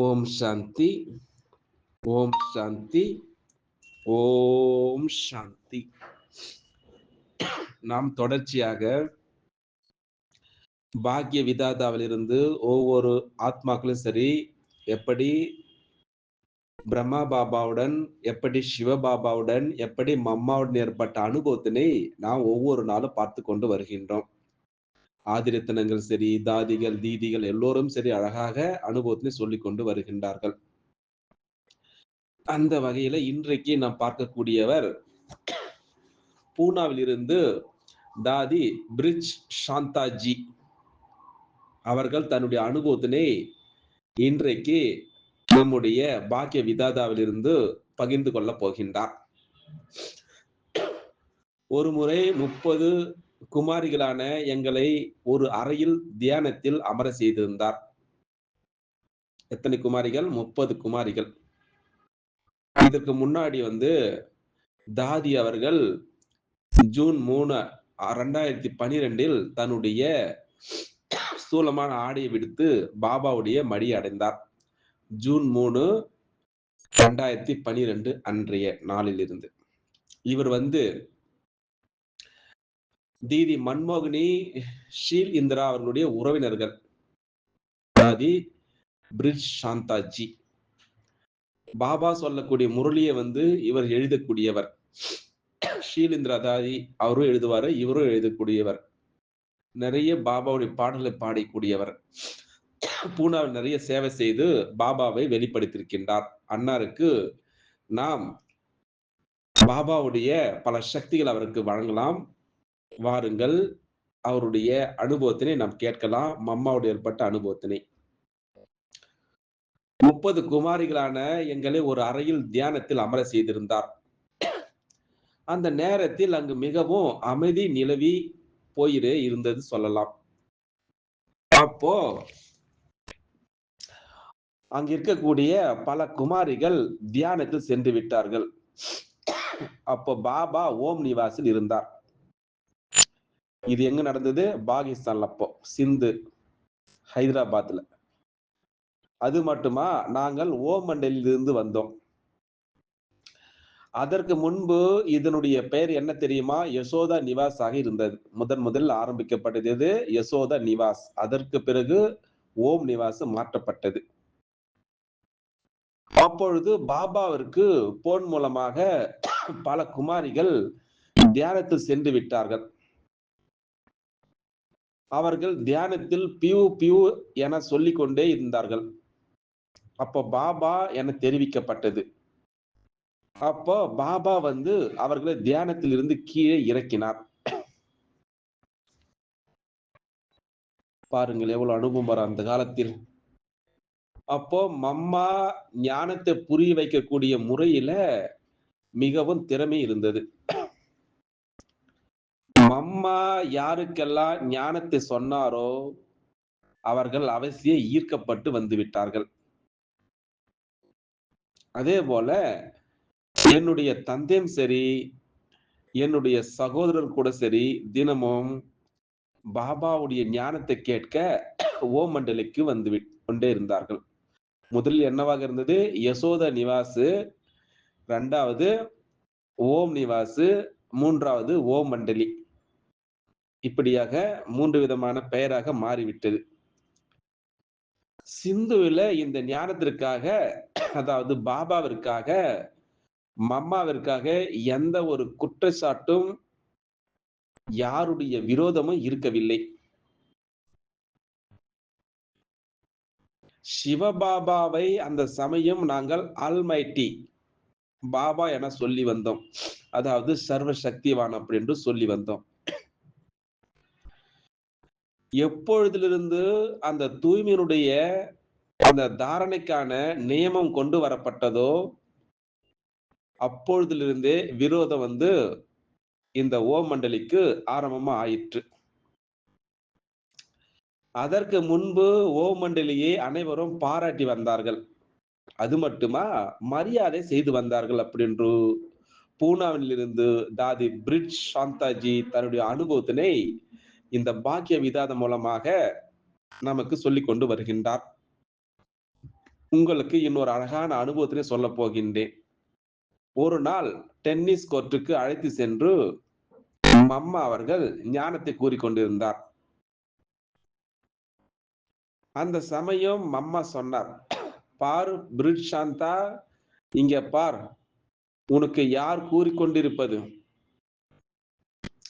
ஓம் சாந்தி, ஓம் சாந்தி, ஓம் சாந்தி. நாம் தொடர்ச்சியாக பாக்கிய விதாதாவிலிருந்து ஒவ்வொரு ஆத்மாக்களும் சரி, எப்படி பிரம்மா பாபாவுடன், எப்படி சிவபாபாவுடன், எப்படி மம்மாவுடன் ஏற்பட்ட அனுபவத்தினை நாம் ஒவ்வொரு நாளும் பார்த்து கொண்டு வருகின்றோம். ஆதிரத்தனங்கள் சரி, தாதிகள், தீதிகள் எல்லோரும் சரி அழகாக அனுபவத்தினை சொல்லிக் கொண்டு வருகின்றார்கள். அந்த வகையில இன்றைக்கு நாம் பார்க்கக்கூடியவர் பூனாவில் இருந்து தாதி பிரிஜ் சாந்தாஜி அவர்கள் தன்னுடைய அனுபவத்தினை இன்றைக்கு நம்முடைய பாக்கிய விதாதாவிலிருந்து பகிர்ந்து கொள்ள போகின்றார். ஒரு முறை 30 குமாரிகளான எங்களை ஒரு அறையில் தியானத்தில் அமர செய்திருந்தார். எத்தனை குமாரிகள்? 30 குமாரிகள். இதற்கு முன்னாடி தாதி அவர்கள் ஜூன் 3, 2012 தன்னுடைய ஸ்தூலமான ஆடையை விடுத்து பாபாவுடைய மடி அடைந்தார். ஜூன் 3, 2012 அன்றைய நாளிலிருந்து. இவர் தீதி மன்மோகினி ஷீல் இந்திரா அவர்களுடைய உறவினர்கள். தாதி பிரிஜ் சாந்தாஜி. பாபா சொல்லக்கூடிய முரளியை இவர் எழுதக்கூடியவர். ஷீலிந்திரா தாதி அவரும் எழுதுவாரு, இவரும் எழுதக்கூடியவர். நிறைய பாபாவுடைய பாடல்களை பாடக்கூடியவர். பூனாவில் நிறைய சேவை செய்து பாபாவை வெளிப்படுத்தியிருக்கின்றார். அன்னாருக்கு நாம் பாபாவுடைய பல சக்திகள் அவருக்கு வழங்கலாம். வாருங்கள், அவருடைய அனுபவத்தினை நாம் கேட்கலாம். மம்மாவுடைய ஏற்பட்ட அனுபவத்தினை. 30 குமாரிகளான எங்களை ஒரு அறையில் தியானத்தில் அமர செய்திருந்தார். அந்த நேரத்தில் அங்கு மிகவும் அமைதி நிலவி போயிரே இருந்தது சொல்லலாம். அப்போ அங்க இருக்கக்கூடிய பல குமாரிகள் தியானத்தில் சென்று விட்டார்கள். அப்போ பாபா ஓம் நிவாசில் இருந்தார். இது எங்க நடந்தது? பாகிஸ்தான்ல. அப்போ சிந்து, ஹைதராபாத்ல. அது மட்டுமா, நாங்கள் ஓம் மண்டலில் இருந்து வந்தோம். அதற்கு முன்பு இதனுடைய பெயர் என்ன தெரியுமா? யசோதா நிவாஸ் ஆக இருந்தது. முதலில் ஆரம்பிக்கப்பட்டது எது? யசோதா நிவாஸ். அதற்கு பிறகு ஓம் நிவாஸ் மாற்றப்பட்டது. அப்பொழுது பாபாவிற்கு போன் மூலமாக பல குமாரிகள் தியானத்தில் சென்று விட்டார்கள். அவர்கள் தியானத்தில் பியூ பியூ என சொல்லிக் கொண்டே இருந்தார்கள். அப்போ பாபா என தெரிவிக்கப்பட்டது. அப்போ பாபா அவர்களை தியானத்தில் இருந்து கீழே இறக்கினார். பாருங்கள் எவ்வளவு அனுபவம் வரும் அந்த காலத்தில். அப்போ மம்மா ஞானத்தை புரிய வைக்கக்கூடிய முறையில மிகவும் திறமை இருந்தது. மம்மா யாருக்கெல்லாம் ஞானத்தை சொன்னாரோ அவர்கள் அவசியம் ஈர்க்கப்பட்டு வந்து விட்டார்கள். அதே போல என்னுடைய தந்தையும் சரி, என்னுடைய சகோதரர் கூட சரி, தினமும் பாபாவுடைய ஞானத்தை கேட்க ஓம் மண்டலிக்கு வந்து கொண்டே இருந்தார்கள். முதலில் என்னவாக இருந்தது? யசோதா நிவாசு, 2வது ஓம் நிவாசு, 3வது ஓம் மண்டலி. இப்படியாக 3 விதமான பெயராக மாறிவிட்டது. சிந்துவில இந்த ஞானத்திற்காக, அதாவது பாபாவிற்காக, மம்மாவிற்காக எந்த ஒரு குற்றச்சாட்டும், யாருடைய விரோதமும் இருக்கவில்லை. சிவபாபாவை அந்த சமயம் நாங்கள் ஆல்மைட்டி பாபா என சொல்லி வந்தோம். அதாவது சர்வ சக்திவான் அப்படி என்று சொல்லி வந்தோம். எப்பொழுதிலிருந்து அந்த தூய்மையினுடைய அந்த தாரணைக்கான நியமம் கொண்டு வரப்பட்டதோ அப்பொழுதிலிருந்தே விரோதம் இந்த ஓம் மண்டலிக்கு ஆரம்பமா ஆயிற்று. அதற்கு முன்பு ஓம் மண்டலியை அனைவரும் பாராட்டி வந்தார்கள். அது மட்டுமா, மரியாதை செய்து வந்தார்கள். அப்படி என்று பூனாவில் இருந்து தாதி பிரிஜ் சாந்தாஜி தன்னுடைய அனுபவத்தினை இந்த பாக்கிய விதாதம் மூலமாக நமக்கு சொல்லிக் கொண்டு வருகின்றார். உங்களுக்கு இன்னொரு அழகான அனுபவத்தினை சொல்லப் போகின்றேன். ஒரு நாள் டென்னிஸ் கோர்ட்டுக்கு அழைத்து சென்று மம்மா அவர்கள் ஞானத்தை கூறிக் கொண்டிருந்தார். அந்த சமயம் மம்மா சொன்னார், "பாரு பிரிட் சாந்தா, இங்க பார். உனக்கு யார் கூறிக்கொண்டிருப்பது?"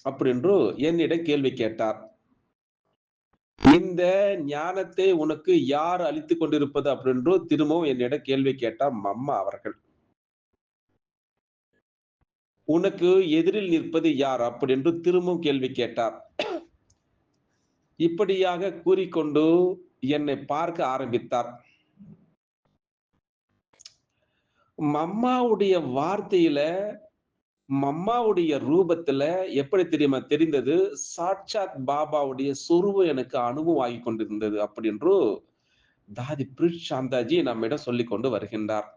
அப்படின்று என்னிடம் கேள்வி கேட்டார். இந்த ஞானத்தை உனக்கு யார் அளித்துக் கொண்டிருப்பது அப்படின்று திரும்பவும் என்னிடம் கேள்வி கேட்டார் மம்மா அவர்கள். உனக்கு எதிரில் நிற்பது யார் அப்படின்னு திரும்பவும் கேள்வி கேட்டார். இப்படியாக கூறிக்கொண்டு என்னை பார்க்க ஆரம்பித்தார். மம்மாவுடைய வார்த்தையில, மம்மாவுடைய ரூபத்துல எப்படி தெரியுமா தெரிந்தது? சாட்சாத் பாபாவுடைய சொரூபம் எனக்கு அனுபவம் ஆகிக் கொண்டிருந்தது அப்படின்று தாதி பிரிட் சாந்தாஜி நம்மிடம் சொல்லிக் கொண்டு வருகின்றார்.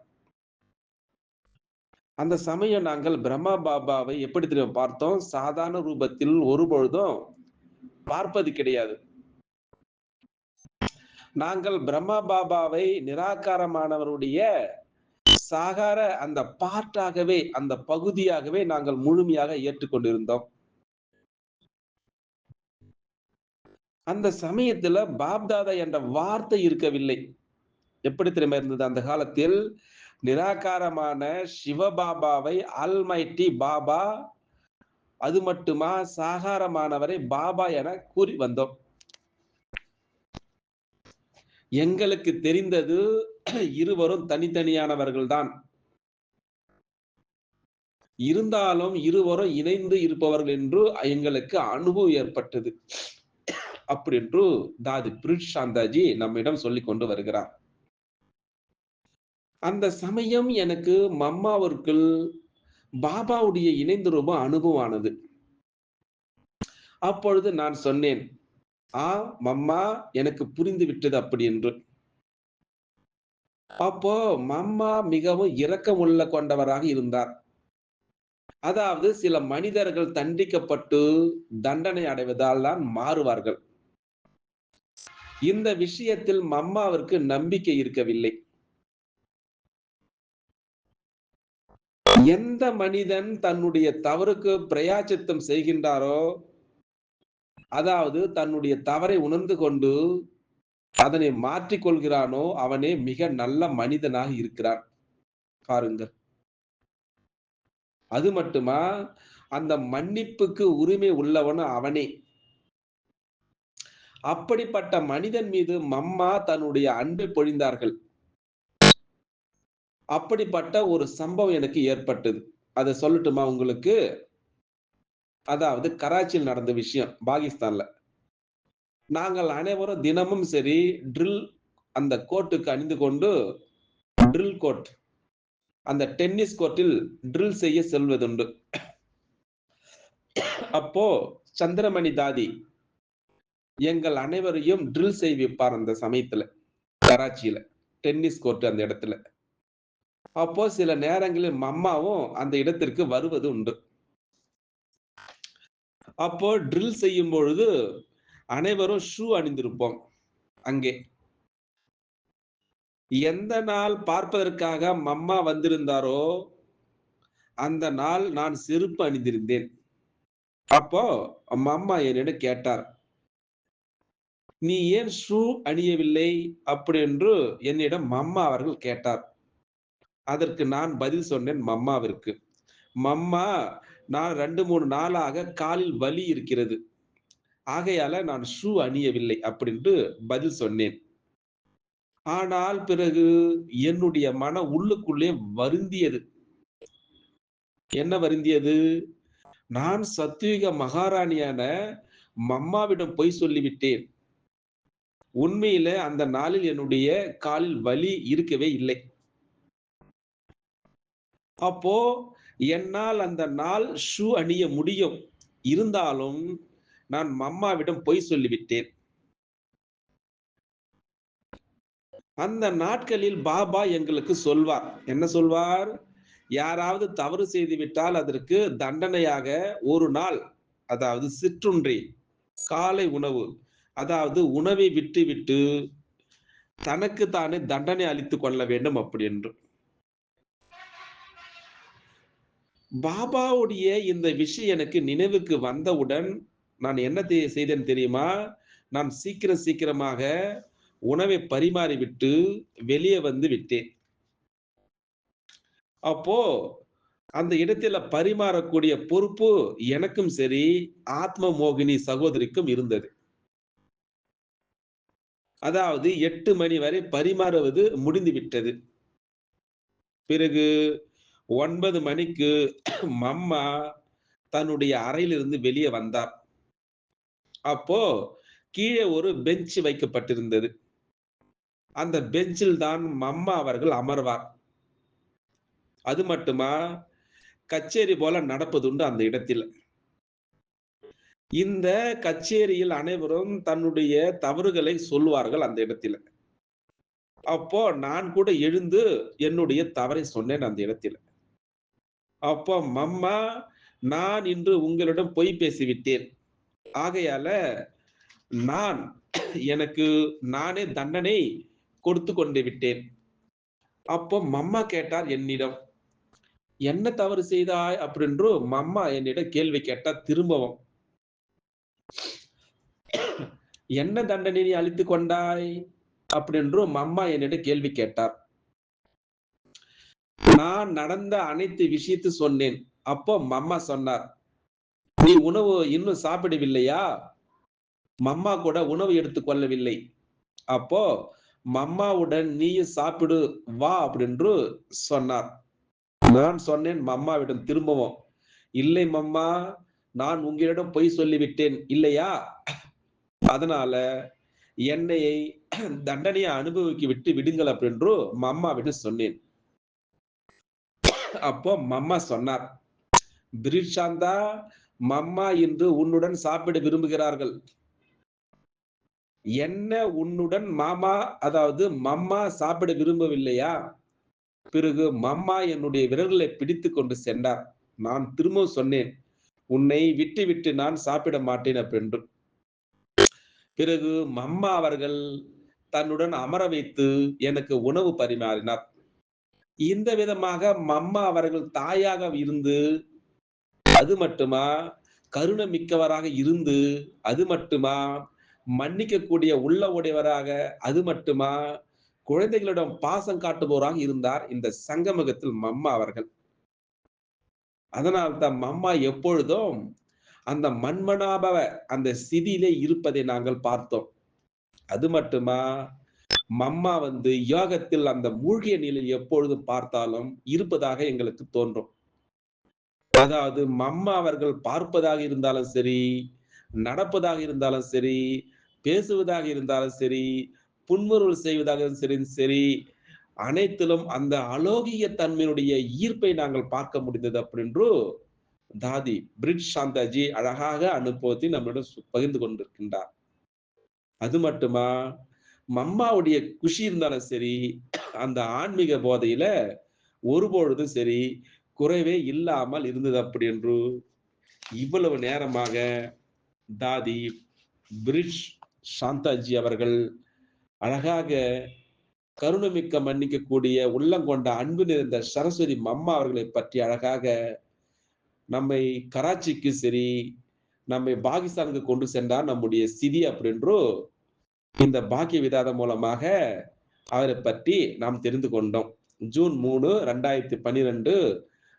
அந்த சமயம் நாங்கள் பிரம்மா பாபாவை எப்படி தெரியுமா பார்த்தோம்? சாதாரண ரூபத்தில் ஒருபொழுதும் பார்ப்பது கிடையாது. நாங்கள் பிரம்மா பாபாவை நிராகாரமானவருடைய சாகார அந்த பார்ட்டாகவே, அந்த பகுதியாகவே நாங்கள் முழுமையாக ஏற்றுக்கொண்டிருந்தோம். அந்த சமயத்துல பாப்தாதா என்ற வார்த்தை இருக்கவில்லை. எப்படி தெரியுமா இருந்தது அந்த காலத்தில்? நிராகாரமான சிவபாபாவை ஆல்மைட்டி பாபா, அது மட்டுமா சாகாரமானவரை பாபா என கூறி வந்தோம். எங்களுக்கு தெரிந்தது இருவரும் தனித்தனியானவர்கள் தான். இருந்தாலும் இருவரும் இணைந்து இருப்பவர்கள் என்று எங்களுக்கு அனுபவம் ஏற்பட்டது. அப்படி என்று தாதி பிரிட் சாந்தாஜி நம்மிடம் சொல்லிக் கொண்டு வருகிறார். அந்த சமயம் எனக்கு மம்மாவிற்குள் பாபாவுடைய இணைந்த ரூபம் அனுபவமானது. அப்பொழுது நான் சொன்னேன், மம்மா, எனக்கு புரிந்து விட்டது அப்படி என்று. அப்போ மம்மா மிகவும் இரக்கமுள்ள கொண்டவராக இருந்தார். அதாவது சில மனிதர்கள் தண்டிக்கப்பட்டு தண்டனை அடைவதால் தான் மாறுவார்கள். இந்த விஷயத்தில் மம்மாவிற்கு நம்பிக்கை இருக்கவில்லை. எந்த மனிதன் தன்னுடைய தவறுக்கு பிராயச்சித்தம் செய்கின்றாரோ, அதாவது தன்னுடைய தவறை உணர்ந்து கொண்டு அதனை மாற்றிக் கொள்கிறானோ, அவனே மிக நல்ல மனிதனாக இருக்கிறான். பாருங்கள். அது மட்டுமா, அந்த மன்னிப்புக்கு உரிமை உள்ளவனும் அவனே. அப்படிப்பட்ட மனிதன் மீது மம்மா தன்னுடைய அன்பை பொழிந்தார்கள். அப்படிப்பட்ட ஒரு சம்பவம் எனக்கு ஏற்பட்டது. அத சொல்லட்டுமா உங்களுக்கு? அதாவது கராச்சியில் நடந்த விஷயம், பாகிஸ்தான்ல. நாங்கள் அனைவரும் தினமும் சரி அந்த கோர்ட்டுக்கு அணிந்து கொண்டு ட்ரில் கோர்ட், அந்த டென்னிஸ் கோர்ட்டில் ட்ரில் செய்ய செல்வதுண்டு. அப்போ சந்திரமணி தாதி எங்கள் அனைவரையும் ட்ரில் செய்விப்பார் அந்த சமயத்துல, கராச்சியில டென்னிஸ் கோர்ட் அந்த இடத்துல. அப்போ சில நேரங்களில் மம்மாவும் அந்த இடத்திற்கு வருவது உண்டு. அப்போ ட்ரில் செய்யும் பொழுது அனைவரும் ஷூ அணிந்திருப்போம் அங்கே. எந்த நாள் பார்ப்பதற்காக மம்மா வந்திருந்தாரோ அந்த நாள் நான் செருப்பு அணிந்திருந்தேன். அப்போ மம்மா என்னிடம் கேட்டார், "நீ ஏன் ஷூ அணியவில்லை?" அப்படி என்று என்னிடம் மம்மா அவர்கள் கேட்டார். அதற்கு நான் பதில் சொன்னேன் மம்மாவிற்கு, "மம்மா, நான் 2, 3 நாளாக காலில் வலி இருக்கிறது. ஆகையால நான் ஷூ அணியவில்லை" அப்படின்ட்டு பதில் சொன்னேன். ஆனால் பிறகு என்னுடைய மன உள்ளுக்குள்ளே வருந்தியது. என்ன வருந்தியது? நான் சத்வீக மகாராணியான மம்மாவிடம் பொய் சொல்லிவிட்டேன். உண்மையிலே அந்த நாளில் என்னுடைய காலில் வலி இருக்கவே இல்லை. அப்போ என்னால் அந்த நாள் ஷூ அணிய முடியும். இருந்தாலும் நான் மம்மாவிடம் பொய் சொல்லிவிட்டேன். அந்த நாட்களில் பாபா எங்களுக்கு சொல்வார். என்ன சொல்வார்? யாராவது தவறு செய்துவிட்டால் அதற்கு தண்டனையாக ஒரு நாள், அதாவது சிற்றுண்டி, காலை உணவு, அதாவது உணவை விட்டுவிட்டு தனக்கு தானே தண்டனை அளித்துக் கொள்ள வேண்டும் அப்படி என்று. பாபாவுடைய இந்த விஷயம் எனக்கு நினைவுக்கு வந்தவுடன், நான் என்ன செய்தேன் தெரியுமா? நான் சீக்கிரமாக உணவை பரிமாறிவிட்டு வெளியே வந்து விட்டேன். அப்போ அந்த இடத்தில பரிமாறக்கூடிய பொறுப்பு எனக்கும் சரி, ஆத்ம மோகினி சகோதரிக்கும் இருந்தது. அதாவது 8 மணி வரை பரிமாறுவது முடிந்து விட்டது. பிறகு 9 மணிக்கு மம்மா தன்னுடைய அறையிலிருந்து வெளியே வந்தார். அப்போ கீழே ஒரு பெஞ்ச் வைக்கப்பட்டிருந்தது. அந்த பெஞ்சில் தான் மம்மா அவர்கள் அமர்வார். அது மட்டுமா, கச்சேரி போல நடப்பதுண்டு அந்த இடத்தில். இந்த கச்சேரியில் அனைவரும் தன்னுடைய தவறுகளை சொல்லுவார்கள் அந்த இடத்தில. அப்போ நான் கூட எழுந்து என்னுடைய தவறை சொன்னேன் அந்த இடத்தில. அப்போ மம்மா, நான் இன்று உங்களிடம் பொய் பேசிவிட்டேன். ஆகையால நான் எனக்கு நானே தண்டனை கொடுத்துக் கொண்டு விட்டேன். அப்போ மம்மா கேட்டார் என்னிடம், "என்ன தவறு செய்தாய்?" அப்படின்று மம்மா என்னிடம் கேள்வி கேட்டார் திரும்பவும். "என்ன தண்டனை நீ அளித்துக் கொண்டாய்?" அப்படின்று மம்மா என்னிடம் கேள்வி கேட்டார். நான் நடந்த அனைத்து விஷயத்தை சொன்னேன். அப்போ மம்மா சொன்னார், "நீ உணவு இன்னும் சாப்பிடவில்லையா? மம்மா கூட உணவு எடுத்துக் கொள்ளவில்லை. அப்போ மம்மாவுடன் நீயும் சாப்பிடு வா" அப்படின்று சொன்னார். நான் சொன்னேன் மம்மாவிடம் திரும்பவும், "இல்லை மம்மா, நான் உங்களிடம் பொய் சொல்லிவிட்டேன் இல்லையா? அதனால என்னையை தண்டனையை அனுபவிக்க விட்டு விடுங்கள்" அப்படின்று மம்மாவிடம் சொன்னேன். அப்போ மம்மா சொன்னார், "பிரிட்சாந்தா, மம்மா இன்று உன்னுடன் சாப்பிட விரும்புகிறார்கள். என்ன உன்னுடன் மாமா அதாவது மம்மா சாப்பிட விரும்பவில்லையா?" பிறகு மம்மா என்னுடைய விரல்களை பிடித்துக் கொண்டு சென்றார். நான் திரும்பவும் சொன்னேன், "உன்னை விட்டுவிட்டு நான் சாப்பிட மாட்டேன்" அப்படின்று. பிறகு மம்மா அவர்கள் தன்னுடன் அமர வைத்து எனக்கு உணவு பரிமாறினார். இந்த விதமாக மம்மா அவர்கள் தாயாக இருந்து, அது மட்டுமா, கருணை மிக்கவராக இருந்து, அது மட்டுமா, மன்னிக்கக்கூடிய உள்ள உடையவராக, அது மட்டுமா, குழந்தைகளிடம் பாசம் காட்டுபவராக இருந்தார் இந்த சங்கமகத்தில் மம்மா அவர்கள். அதனால் தான் மம்மா எப்பொழுதும் அந்த மன்மனாபவ அந்த ஸ்திதியிலே இருப்பதை நாங்கள் பார்த்தோம். அது மட்டுமா, மம்மா வந்து யோகத்தில் அந்த மூழ்கிய நிலையில் எப்பொழுதும் பார்த்தாலும் இருப்பதாக எங்களுக்கு தோன்றும். அதாவது மம்மா அவர்கள் பார்ப்பதாக இருந்தாலும் சரி, நடப்பதாக இருந்தாலும் சரி, பேசுவதாக இருந்தாலும் சரி, புன்முறுவல் செய்வதாக சரி, அனைத்திலும் அந்த அலௌகிக தன்மையினுடைய ஈர்ப்பை நாங்கள் பார்க்க முடிந்தது அப்படின்று தாதி பிரிட் சாந்தாஜி அழகாக அனுபவத்தை நம்மிடம் பகிர்ந்து கொண்டிருக்கின்றார். அது மட்டுமா, மம்மாவுடைய குஷி இருந்தாலும் சரி, அந்த ஆன்மீக போதையில ஒருபொழுதும் சரி, குறைவே இல்லாமல் இருந்தது அப்படி என்று இவ்வளவு நேரமாக தாதி பிரிட்ஜ் சாந்தாஜி அவர்கள் அழகாக கருணைமிக்க மன்னிக்கக்கூடிய உள்ளங்கொண்ட அன்பு நிறைந்த சரஸ்வதி மம்மா அவர்களை பற்றி அழகாக நம்மை கராச்சிக்கு சரி, நம்மை பாகிஸ்தானுக்கு கொண்டு சென்றார் நம்முடைய சிதி அப்படின்று இந்த பாக்கிய விதாதம் மூலமாக அவரை பற்றி நாம் தெரிந்து கொண்டோம். ஜூன் 3, 2012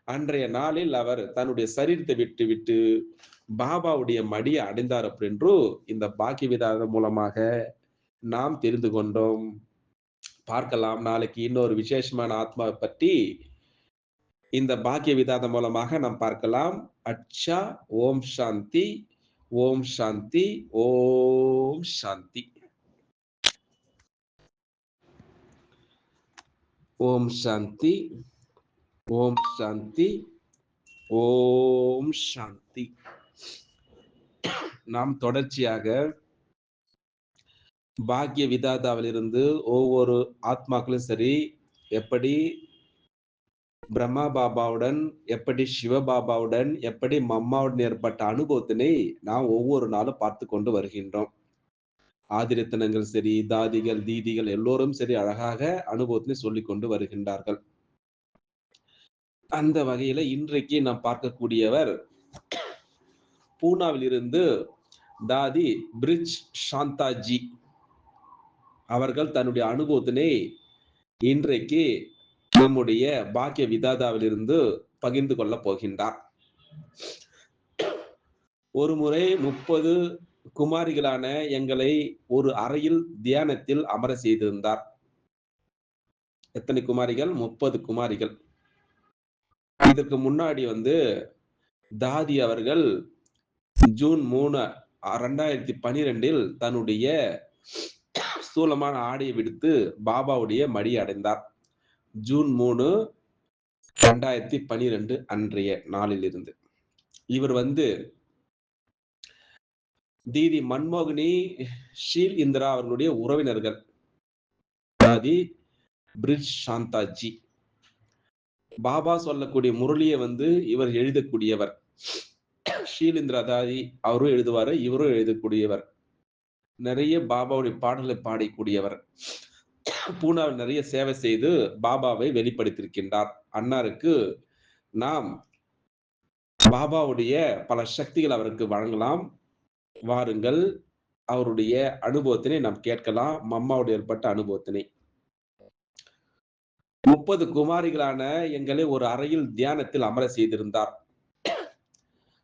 அன்றைய நாளில் அவர் தன்னுடைய சரீரத்தை விட்டு பாபாவுடைய மடியை அடைந்தார் அப்படின்று இந்த பாக்கிய விதாதம் மூலமாக நாம் தெரிந்து கொண்டோம். பார்க்கலாம் நாளைக்கு இன்னொரு விசேஷமான ஆத்மாவை பற்றி இந்த பாக்கிய விதாதம் மூலமாக நாம் பார்க்கலாம். அச்சா, ஓம் சாந்தி, ஓம் சாந்தி, ஓம் சாந்தி. ஓம் சாந்தி, ஓம் சாந்தி, ஓம் சாந்தி. நாம் தொடர்ச்சியாக பாக்கிய விதாதாவிலிருந்து ஒவ்வொரு ஆத்மாக்களும் சரி, எப்படி பிரம்மா பாபாவுடன், எப்படி சிவ பாபாவுடன், எப்படி மம்மாவுடன் ஏற்பட்ட அனுபவத்தினை நாம் ஒவ்வொரு நாளும் பார்த்துக் கொண்டு வருகின்றோம். ஆதிரத்தனங்கள் சரி, தாதிகள், தீதிகள் எல்லோரும் சரி அழகாக அனுபவத்தினை சொல்லிக் கொண்டு வருகின்றார்கள். அந்த வகையில இன்றைக்கு நாம் பார்க்கக்கூடியவர் பூனாவில் இருந்து தாதி பிரிஜ் சாந்தாஜி அவர்கள் தன்னுடைய அனுபவத்தினை இன்றைக்கு நம்முடைய பாக்கிய விதாதாவிலிருந்து பகிர்ந்து கொள்ளப் போகின்றார். ஒரு முறை 30 குமாரிகளான எங்களை ஒரு அறையில் தியானத்தில் அமர செய்திருந்தார். எத்தனை குமாரிகள்? 30 குமாரிகள். இதற்கு முன்னாடி தாதி அவர்கள் ஜூன் 3, 2012 தன்னுடைய ஸ்தூலமான ஆடையை விடுத்து பாபாவுடைய மடி அடைந்தார். ஜூன் 3, 2012 அன்றைய நாளிலிருந்து. இவர் தீதி மன்மோகினி ஷீல் இந்திரா அவர்களுடைய உறவினர்கள். தாதி பிரிஜ் சாந்தாஜி. பாபா சொல்லக்கூடிய முரளியை இவர் எழுதக்கூடியவர். ஷீலிந்திரா தாதி அவரும் எழுதுவாரு, இவரும் எழுதக்கூடியவர். நிறைய பாபாவுடைய பாடல்களை பாடக்கூடியவர். பூனாவில் நிறைய சேவை செய்து பாபாவை வெளிப்படுத்தியிருக்கின்றார். அன்னாருக்கு நாம் பாபாவுடைய பல சக்திகள் அவருக்கு வழங்கலாம். வாருங்கள், அவருடைய அனுபவத்தினை நாம் கேட்கலாம். மம்மாவுடைய ஏற்பட்ட அனுபவத்தினை. 30 குமாரிகளான எங்களை ஒரு அறையில் தியானத்தில் அமர செய்திருந்தார்.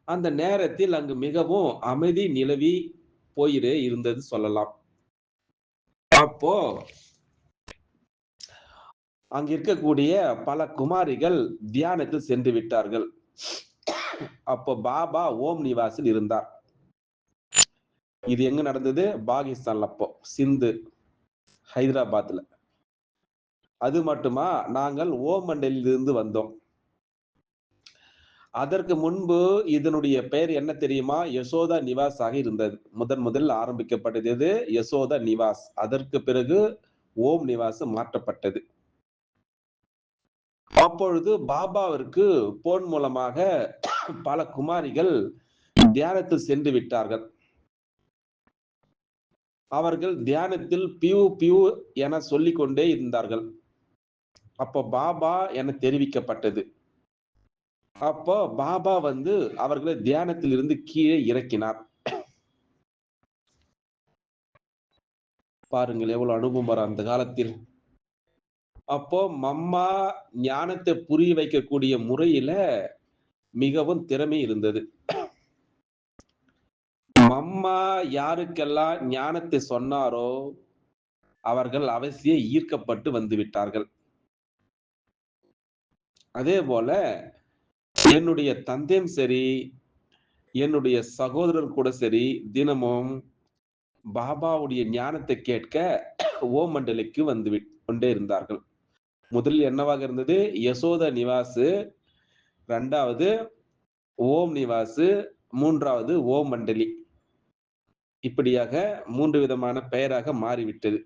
அந்த நேரத்தில் அங்கு மிகவும் அமைதி நிலவி போயிரே இருந்தது சொல்லலாம். அப்போ அங்க இருக்கக்கூடிய பல குமாரிகள் தியானத்தில் சென்று விட்டார்கள். அப்போ பாபா ஓம் நிவாசில் இருந்தார். இது எங்க நடந்தது? பாகிஸ்தான்ல. அப்போ சிந்து, ஹைதராபாத்ல. அது மட்டுமா, நாங்கள் ஓம் மண்டலில் இருந்து வந்தோம். அதற்கு முன்பு இதனுடைய பெயர் என்ன தெரியுமா? யசோதா நிவாஸ் ஆக இருந்தது. முதலில் ஆரம்பிக்கப்பட்டது எது? யசோதா நிவாஸ். அதற்கு பிறகு ஓம் நிவாஸ் மாற்றப்பட்டது. அப்பொழுது பாபாவிற்கு போன் மூலமாக பல குமாரிகள் தியானத்தில் சென்று விட்டார்கள். அவர்கள் தியானத்தில் பியூ பியூ என சொல்லிக் கொண்டே இருந்தார்கள். அப்போ பாபா என தெரிவிக்கப்பட்டது. அப்போ பாபா அவர்களை தியானத்தில் இருந்து கீழே இறக்கினார். பாருங்கள் எவ்வளவு அனுபவம் வரும் அந்த காலத்தில். அப்போ மம்மா ஞானத்தை புரிய வைக்கக்கூடிய முறையில மிகவும் திறமை இருந்தது. மம்மா யாருக்கெல்லாம் ஞானத்தை சொன்னாரோ அவர்கள் அவசியம் ஈர்க்கப்பட்டு வந்து விட்டார்கள். அதே போல என்னுடைய தந்தையும் சரி, என்னுடைய சகோதரர் கூட சரி, தினமும் பாபாவுடைய ஞானத்தை கேட்க ஓம் மண்டலிக்கு வந்து கொண்டே இருந்தார்கள். முதலில் என்னவாக இருந்தது? யசோதா நிவாசு, 2வது ஓம் நிவாசு, 3வது ஓம் மண்டலி. இப்படியாக 3 விதமான பெயராக மாறிவிட்டது.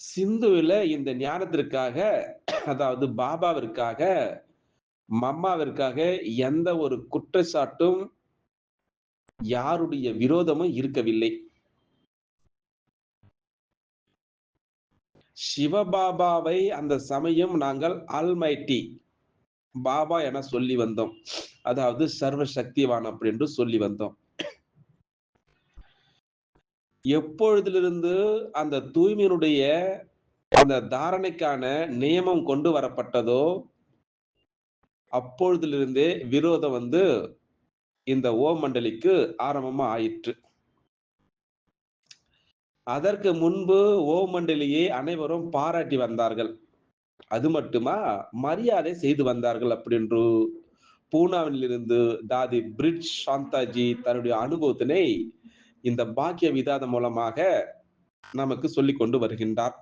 சிந்துவில இந்த ஞானத்திற்காக, அதாவது பாபாவிற்காக, மம்மாவிற்காக எந்த ஒரு குற்றச்சாட்டும், யாருடைய விரோதமும் இருக்கவில்லை. சிவபாபாவை அந்த சமயம் நாங்கள் ஆல்மைட்டி பாபா என சொல்லி வந்தோம். அதாவது சர்வ சக்திவான் அப்படி என்று சொல்லி வந்தோம். எப்பொழுதிலிருந்து அந்த தூய்மையினுடைய அந்த தாரணைக்கான நியமம் கொண்டு வரப்பட்டதோ அப்பொழுதிலிருந்தே விரோதம் இந்த ஓம் மண்டலிக்கு ஆரம்பமா ஆயிற்று. அதற்கு முன்பு ஓம் மண்டலியை அனைவரும் பாராட்டி வந்தார்கள். அது மட்டுமா, மரியாதை செய்து வந்தார்கள். அப்படின்று பூனாவில் இருந்து தாதி பிரிஜ் சாந்தாஜி தன்னுடைய அனுபவத்தினை இந்த பாக்கிய விதாதம் மூலமாக நமக்கு சொல்லிக் கொண்டு வருகின்றார்.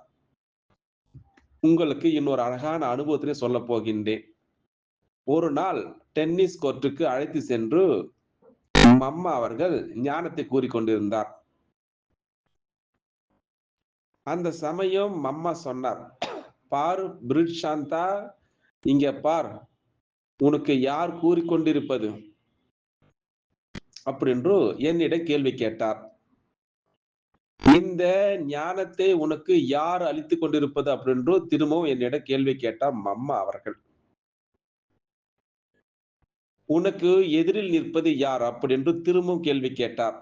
உங்களுக்கு இன்னொரு அழகான அனுபவத்தினை சொல்ல போகின்றேன். ஒரு நாள் டென்னிஸ் கோர்ட்டுக்கு அழைத்து சென்று மம்மா அவர்கள் ஞானத்தை கூறிக்கொண்டிருந்தார். அந்த சமயம் மம்மா சொன்னார், பார் பிரிஜ் சாந்தா, இங்க பார், உனக்கு யார் கூறிக்கொண்டிருப்பது அப்படின்று என்னிடம் கேள்வி கேட்டார். இந்த ஞானத்தை உனக்கு யார் அளித்துக் கொண்டிருப்பது அப்படின்னு திரும்பவும் என்னிடம் கேள்வி கேட்டா அம்மா அவர்கள். உனக்கு எதிரில் நிற்பது யார் அப்படின்னு திரும்பவும் கேள்வி கேட்டார்.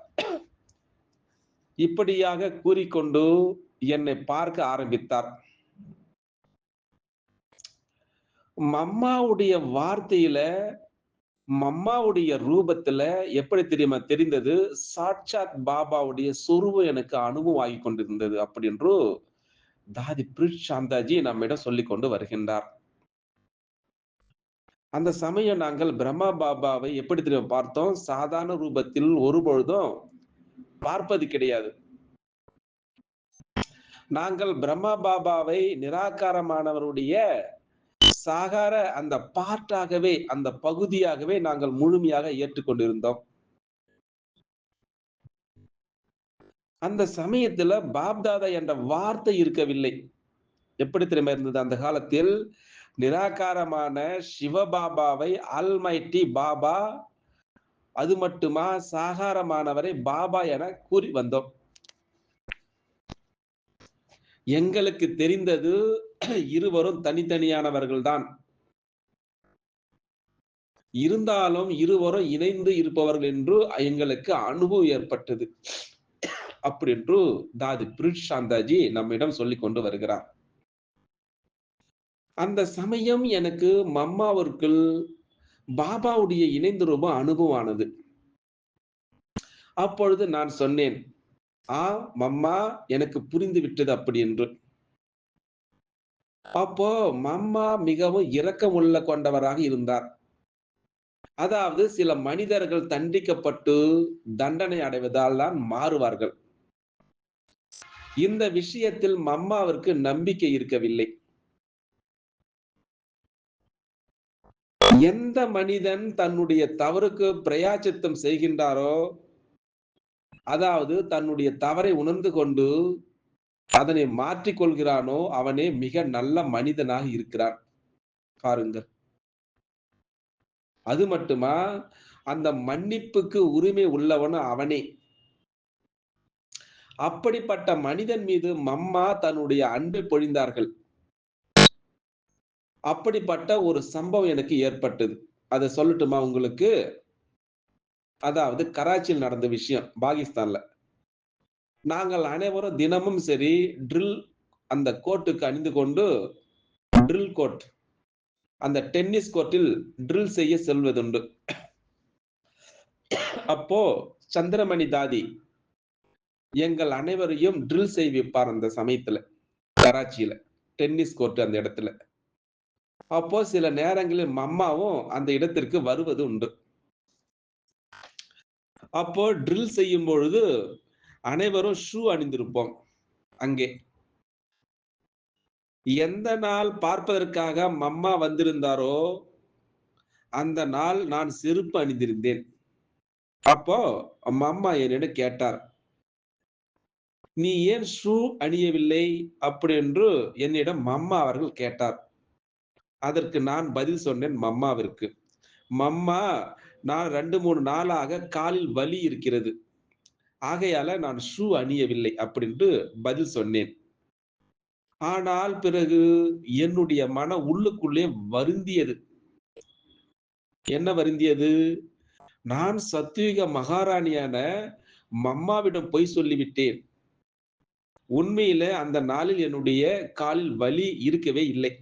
இப்படியாக கூறிக்கொண்டு என்னை பார்க்க ஆரம்பித்தார். மம்மாவுடைய வார்த்தையில, மம்மாவுடைய ரூபத்துல எப்படி தெரியுமா தெரிந்தது? சாட்சாத் பாபாவுடைய சொரூபம் எனக்கு அனுபவம் ஆகிக் கொண்டிருந்தது அப்படின்னு தாதி பிரிட்ஜ் சாந்தாஜி நம்மிடம் சொல்லிக் கொண்டு வருகின்றார். அந்த சமயம் நாங்கள் பிரம்மா பாபாவை எப்படி தெரியுமா பார்த்தோம்? சாதாரண ரூபத்தில் ஒருபொழுதும் பார்ப்பது கிடையாது. நாங்கள் பிரம்மா பாபாவை நிராகாரமானவருடைய சாகார அந்த பார்ட்டாகவே, அந்த பகுதியாகவே நாங்கள் முழுமையாக ஏற்றுக்கொண்டிருந்தோம். அந்த சமயத்துல பாப்தாதா என்ற வார்த்தை இருக்கவில்லை. எப்படி தெரியுமா இருந்தது அந்த காலத்தில்? நிராகாரமான சிவபாபாவை ஆல்மைட்டி பாபா, அது மட்டுமா சாகாரமானவரை பாபா என கூறி வந்தோம். எங்களுக்கு தெரிந்தது இருவரும் தனித்தனியானவர்கள் தான். இருந்தாலும் இருவரும் இணைந்து இருப்பவர்கள் என்று எங்களுக்கு அனுபவம் ஏற்பட்டது. அப்படி என்று தாதி பிரிட்ஜ் சாந்தாஜி நம்மிடம் சொல்லிக் கொண்டு வருகிறார். அந்த சமயம் எனக்கு மம்மாவிற்குள் பாபாவுடைய இணைந்த ரூப அனுபவம் ஆனது. அப்பொழுது நான் சொன்னேன், மம்மா எனக்கு புரிந்து விட்டது அப்படி என்று. அப்போ மம்மா மிகவும் இரக்கமுள்ள கொண்டவராக இருந்தார். அதாவது சில மனிதர்கள் தண்டிக்கப்பட்டு தண்டனை அடைவதால் தான் மாறுவார்கள். இந்த விஷயத்தில் மம்மாவிற்கு நம்பிக்கை இருக்கவில்லை. எந்த மனிதன் தன்னுடைய தவறுக்கு பிரயாச்சித்தம் செய்கின்றாரோ, அதாவது தன்னுடைய தவறை உணர்ந்து கொண்டு அதனை மாற்றிக் கொள்கிறானோ அவனே மிக நல்ல மனிதனாக இருக்கிறான். பாருங்கள். அது மட்டுமா, அந்த மன்னிப்புக்கு உரிமை உள்ளவனும் அவனே. அப்படிப்பட்ட மனிதன் மீது மம்மா தன்னுடைய அன்பை பொழிந்தார்கள். அப்படிப்பட்ட ஒரு சம்பவம் எனக்கு ஏற்பட்டது. அத சொல்லட்டுமா உங்களுக்கு? அதாவது கராச்சியில் நடந்த விஷயம், பாகிஸ்தான்ல. நாங்கள் அனைவரும் தினமும் சரி அந்த கோட்டுக்கு அணிந்து கொண்டு ட்ரில் கோட், அந்த டென்னிஸ் கோர்ட்டில் ட்ரில் செய்ய செல்வதுண்டு. அப்போ சந்திரமணி தாதி எங்கள் அனைவரையும் ட்ரில் செய்விப்பார் அந்த சமயத்துல, கராச்சியில டென்னிஸ் கோர்ட் அந்த இடத்துல. அப்போ சில நேரங்களில் மம்மாவும் அந்த இடத்திற்கு வருவது உண்டு. அப்போ ட்ரில் செய்யும் பொழுது அனைவரும் ஷூ அணிந்திருப்போம். அங்கே எந்த நாள் பார்ப்பதற்காக மம்மா வந்திருந்தாரோ அந்த நாள் நான் செருப்பு அணிந்திருந்தேன். அப்போ மம்மா என்னிடம் கேட்டார், நீ ஏன் ஷூ அணியவில்லை அப்படி என்று என்னிடம் மம்மா அவர்கள் கேட்டார். அதற்கு நான் பதில் சொன்னேன் மம்மாவிற்கு, மம்மா நான் 2-3 நாளாக காலில் வலி இருக்கிறது, ஆகையால நான் ஷூ அணியவில்லை அப்படின்ட்டு பதில் சொன்னேன். ஆனால் பிறகு என்னுடைய மன உள்ளுக்குள்ளே வருந்தியது. என்ன வருந்தியது? நான் சத்வீக மகாராணியான மம்மாவிடம் பொய் சொல்லிவிட்டேன். உண்மையில அந்த நாளில் என்னுடைய காலில் வலி இருக்கவே இல்லை.